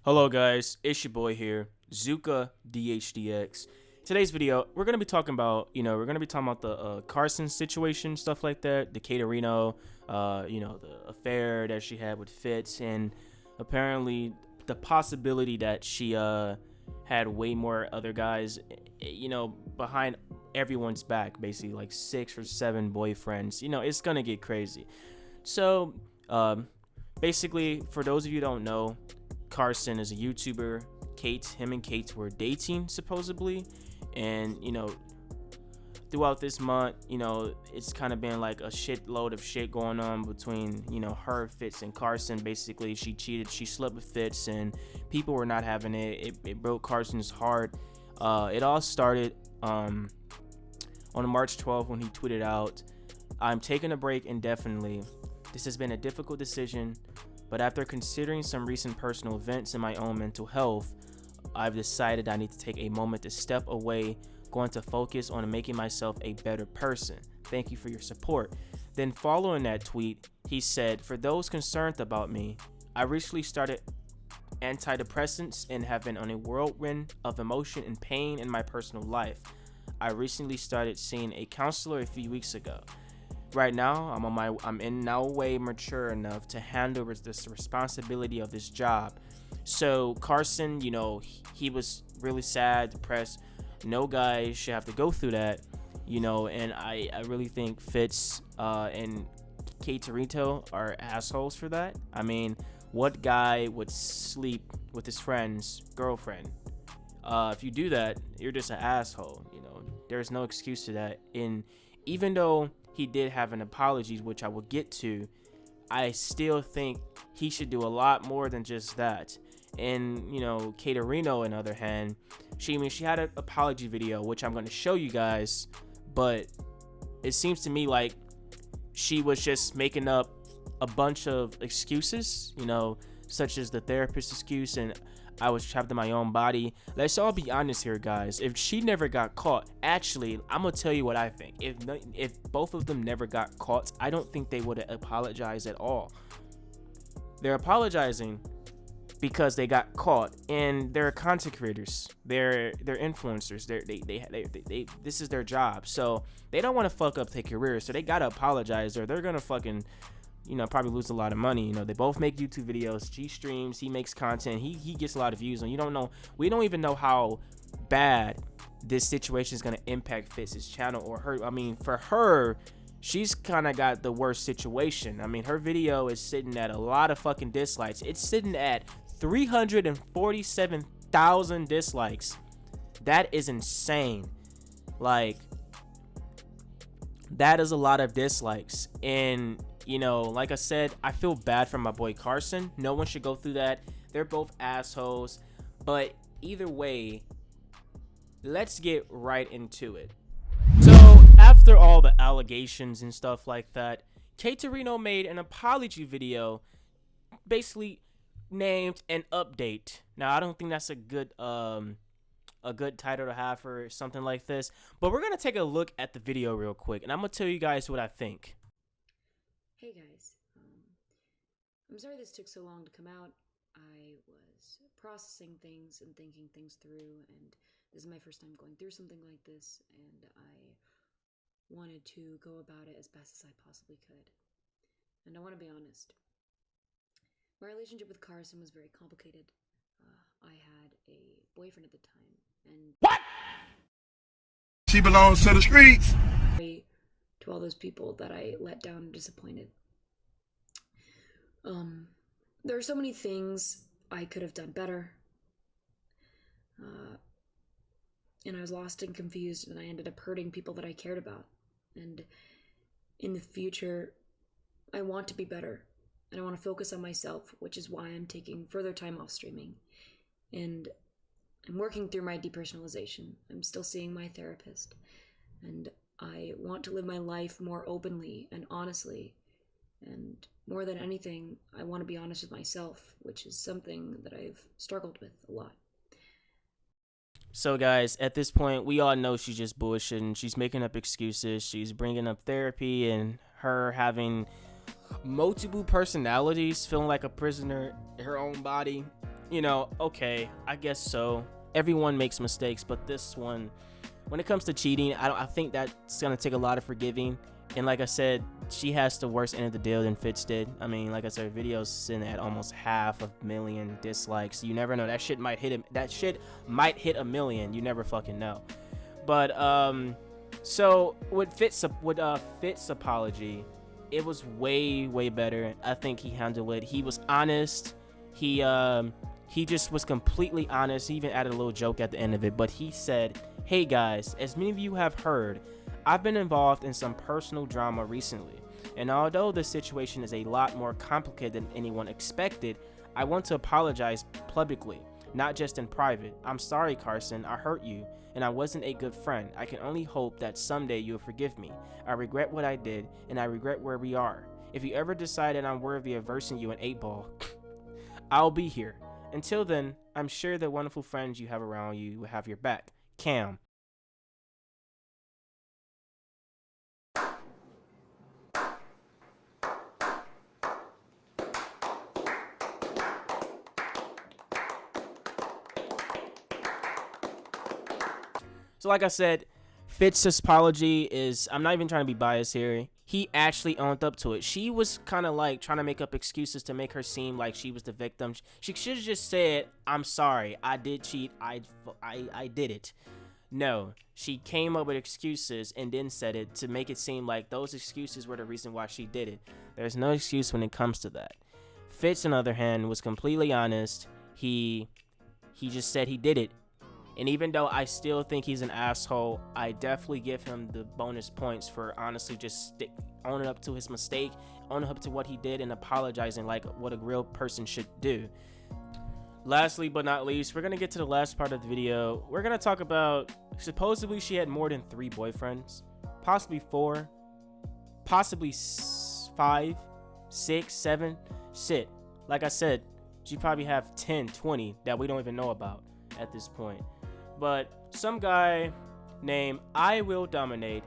Hello guys, it's your boy here, Zuka DHDX. Today's video, we're gonna be talking about, the Carson situation, stuff like that, the Katerino, the affair that she had with Fitz, and apparently the possibility that she had way more other guys, behind everyone's back, basically like 6 or 7 boyfriends. It's gonna get crazy. So, basically, for those of you who don't know, Carson is a YouTuber. Him and Kate were dating supposedly, and throughout this month, it's kind of been like a shitload of shit going on between her, Fitz, and Carson. Basically, she cheated, she slept with Fitz, and people were not having it. It broke Carson's heart. It all started on March 12th when he tweeted out, "I'm taking a break indefinitely. This has been a difficult decision, but after considering some recent personal events in my own mental health, I've decided I need to take a moment to step away, going to focus on making myself a better person. Thank you for your support." Then following that tweet, he said, "For those concerned about me, I recently started antidepressants and have been on a whirlwind of emotion and pain in my personal life. I recently started seeing a counselor a few weeks ago. Right now, I'm in no way mature enough to handle this responsibility of this job." So Carson, he was really sad, depressed. No guy should have to go through that, and I really think Fitz and Katerino are assholes for that. I mean, what guy would sleep with his friend's girlfriend? If you do that, you're just an asshole. There's no excuse to that. And even though he did have an apology, which I will get to, I still think he should do a lot more than just that. And Katerino, on the other hand, she had an apology video, which I'm going to show you guys, but it seems to me like she was just making up a bunch of excuses, such as the therapist excuse and I was trapped in my own body. Let's all be honest here, guys. If she never got caught, actually, I'm gonna tell you what I think. If both of them never got caught, I don't think they would have apologized at all. They're apologizing because they got caught, and they're content creators. They're influencers. They this is their job, so they don't want to fuck up their career. So they gotta apologize, or they're gonna fucking probably lose a lot of money. They both make YouTube videos. She streams, he makes content, he gets a lot of views, and we don't even know how bad this situation is going to impact Fitz's channel or her. I mean, for her, she's kind of got the worst situation. I mean, her video is sitting at a lot of fucking dislikes. It's sitting at 347,000 dislikes. That is insane. Like, that is a lot of dislikes. And like I said, I feel bad for my boy Carson. No one should go through that. They're both assholes. But either way, let's get right into it. So after all the allegations and stuff like that, Katerino made an apology video, basically named an update. Now, I don't think that's a good title to have for something like this, but we're gonna take a look at the video real quick, and I'm gonna tell you guys what I think. Hey guys, I'm sorry this took so long to come out. I was processing things and thinking things through, and this is my first time going through something like this, and I wanted to go about it as best as I possibly could. And I want to be honest. My relationship with Carson was very complicated. I had a boyfriend at the time, and what? She belongs to the streets. To all those people that I let down and disappointed. There are so many things I could have done better. And I was lost and confused, and I ended up hurting people that I cared about. And in the future, I want to be better, and I want to focus on myself, which is why I'm taking further time off streaming. And I'm working through my depersonalization. I'm still seeing my therapist, and I want to live my life more openly and honestly, and more than anything, I want to be honest with myself, which is something that I've struggled with a lot. So guys, at this point, we all know she's just bullshitting. She's making up excuses. She's bringing up therapy and her having multiple personalities, feeling like a prisoner in her own body. you know, okay, I guess so. Everyone makes mistakes, but this one, when it comes to cheating, I think that's gonna take a lot of forgiving. And like I said, she has the worst end of the deal than Fitz did. I mean, like I said, her video's sitting at almost 500,000 dislikes. You never know. That shit might hit him. That shit might hit 1 million. You never fucking know. But so with Fitz's apology, it was way better. I think he handled it. He was honest. He just was completely honest. He even added a little joke at the end of it. But he said, "Hey guys, as many of you have heard, I've been involved in some personal drama recently, and although the situation is a lot more complicated than anyone expected, I want to apologize publicly, not just in private. I'm sorry, Carson, I hurt you, and I wasn't a good friend. I can only hope that someday you'll forgive me. I regret what I did, and I regret where we are. If you ever decide that I'm worthy of versing you an 8-ball, I'll be here. Until then, I'm sure the wonderful friends you have around you will have your back. Cam." So like I said, Fitz's apology is, I'm not even trying to be biased here, he actually owned up to it. She was kind of like trying to make up excuses to make her seem like she was the victim. She should have just said, "I'm sorry, I did cheat, I did it." No, she came up with excuses and then said it to make it seem like those excuses were the reason why she did it. There's no excuse when it comes to that. Fitz, on the other hand, was completely honest. He just said he did it. And even though I still think he's an asshole, I definitely give him the bonus points for honestly just owning up to his mistake, owning up to what he did, and apologizing like what a real person should do. Lastly but not least, we're going to get to the last part of the video. We're going to talk about, supposedly she had more than 3 boyfriends, possibly 4, possibly 5, 6, 7. Shit, like I said, she probably have 10, 20 that we don't even know about at this point. But some guy named I Will Dominate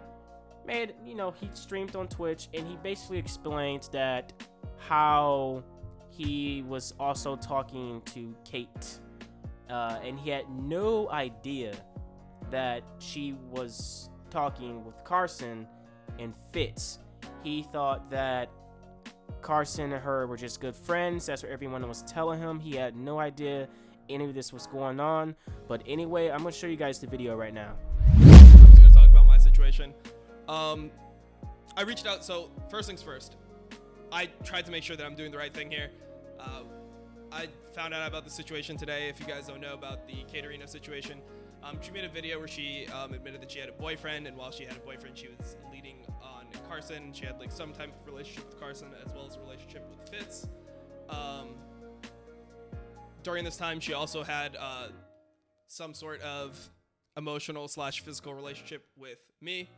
made, you know, he streamed on Twitch, and he basically explained that how he was also talking to Kate, and he had no idea that she was talking with Carson and Fitz. He thought that Carson and her were just good friends. That's what everyone was telling him. He had no idea any of this was going on. But anyway, I'm gonna show you guys the video right now. I'm just gonna talk about my situation. I reached out. So first things first, I tried to make sure that I'm doing the right thing here. I found out about the situation today. If you guys don't know about the Katerino situation, she made a video where she admitted that she had a boyfriend, and while she had a boyfriend, she was leading on Carson. She had like some type of relationship with Carson as well as a relationship with Fitz. During this time, she also had some sort of emotional / physical relationship with me.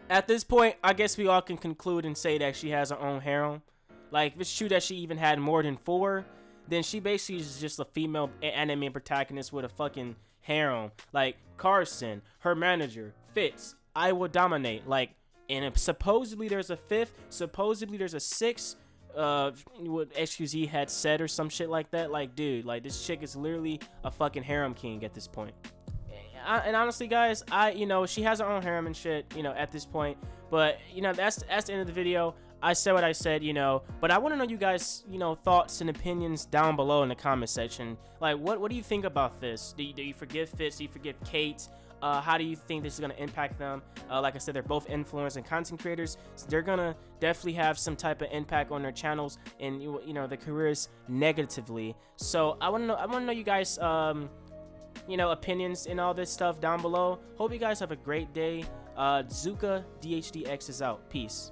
At this point, I guess we all can conclude and say that she has her own harem. Like, if it's true that she even had more than 4, then she basically is just a female anime protagonist with a fucking harem. Like, Carson, her manager, Fitz, I Will Dominate. Like, and if supposedly there's a 5th, supposedly there's a 6th, what XQZ had said or some shit like that. Like, dude, like, this chick is literally a fucking harem king at this point. And honestly, guys, you know, she has her own harem and shit, you know, at this point. But, you know, that's the end of the video. I said what I said, you know, but I want to know you guys, you know, thoughts and opinions down below in the comment section. Like, what do you think about this? Do you forgive Fitz? Do you forgive Kate? How do you think this is going to impact them? Like I said, they're both influencers and content creators. So they're going to definitely have some type of impact on their channels and, you know, their careers negatively. So I want to know you guys, you know, opinions and all this stuff down below. Hope you guys have a great day. Zuka DHDX is out. Peace.